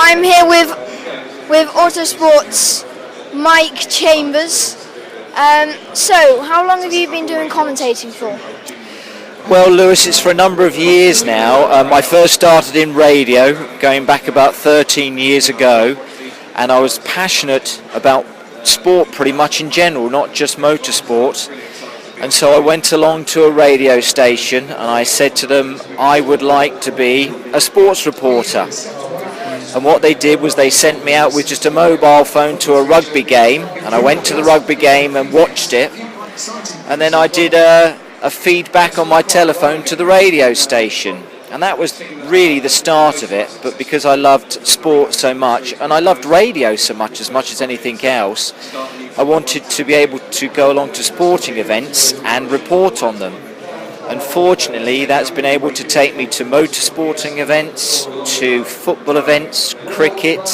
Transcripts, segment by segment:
I'm here with AutoSports Mike Chambers. So, how long have you been doing commentating for? Well, Lewis, it's for a number of years now. I first started in radio, going back about 13 years ago, and I was passionate about sport pretty much in general, not just motorsport. And so I went along to a radio station and I said to them, I would like to be a sports reporter. And what they did was they sent me out with just a mobile phone to a rugby game, and I went to the rugby game and watched it. And then I did a feedback on my telephone to the radio station. And that was really the start of it. But because I loved sport so much, and I loved radio so much as anything else, I wanted to be able to go along to sporting events and report on them. Unfortunately, that's been able to take me to motorsporting events, to football events, cricket,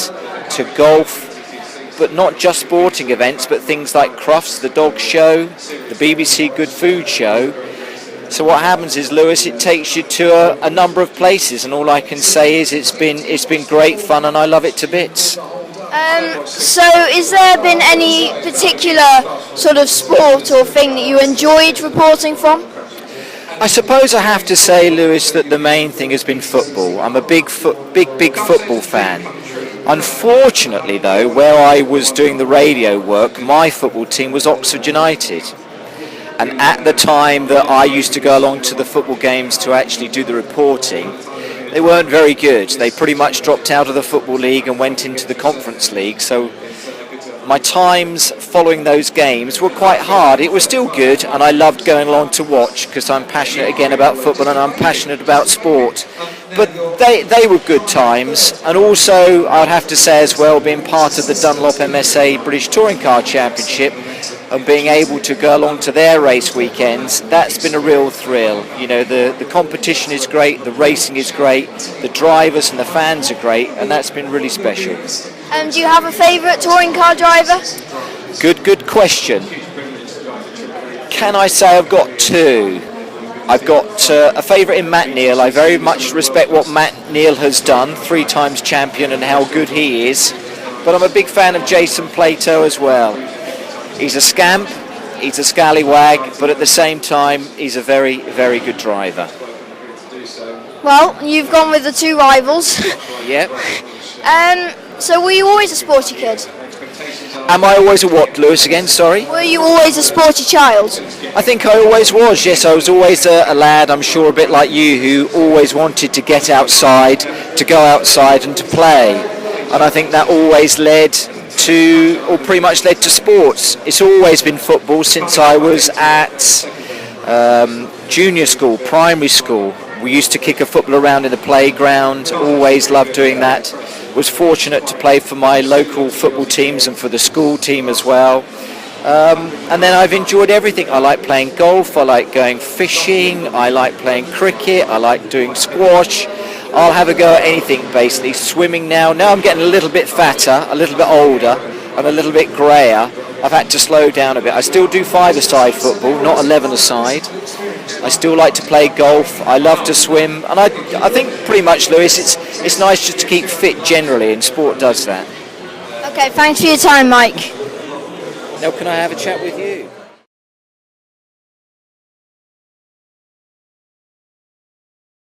to golf, but not just sporting events, but things like Crufts, the dog show, the BBC Good Food show. So what happens is, Lewis, it takes you to a number of places, and all I can say is it's been great fun, and I love it to bits. So is there been any particular sort of sport or thing that you enjoyed reporting from? I suppose I have to say, Lewis, that the main thing has been football. I'm a big football fan. Unfortunately, though, where I was doing the radio work, my football team was Oxford United. And at the time that I used to go along to the football games to actually do the reporting, they weren't very good. They pretty much dropped out of the Football League and went into the Conference League. So my times following those games were quite hard. It was still good, and I loved going along to watch because I'm passionate again about football and I'm passionate about sport. But they were good times, and also I'd have to say as well, being part of the Dunlop MSA British Touring Car Championship and being able to go along to their race weekends, that's been a real thrill. You know, the competition is great, the racing is great, the drivers and the fans are great, and that's been really special. Do you have a favourite touring car driver? Good question. Can I say I've got two? I've got a favourite in Matt Neal. I very much respect what Matt Neal has done, 3 times champion, and how good he is. But I'm a big fan of Jason Plato as well. He's a scamp, he's a scallywag, but at the same time, he's a very, very good driver. Well, you've gone with the 2 rivals. Yep. So were you always a sporty kid? Am I always a what, Lewis, again, sorry? Were you always a sporty child? I think I always was, yes. I was always a lad, I'm sure a bit like you, who always wanted to get outside, to go outside and to play. And I think that always led to, or pretty much led to sports. It's always been football since I was at junior school, primary school. We used to kick a football around in the playground, always loved doing that. Was fortunate to play for my local football teams and for the school team as well. And then I've enjoyed everything. I like playing golf, I like going fishing, I like playing cricket, I like doing squash. I'll have a go at anything basically. Swimming now. Now I'm getting a little bit fatter, a little bit older, and a little bit greyer. I've had to slow down a bit. I still do 5-a-side football, not 11-a-side. I still like to play golf. I love to swim, and I think pretty much, Lewis, it's nice just to keep fit generally, and sport does that. Okay, thanks for your time, Mike. Now, can I have a chat with you?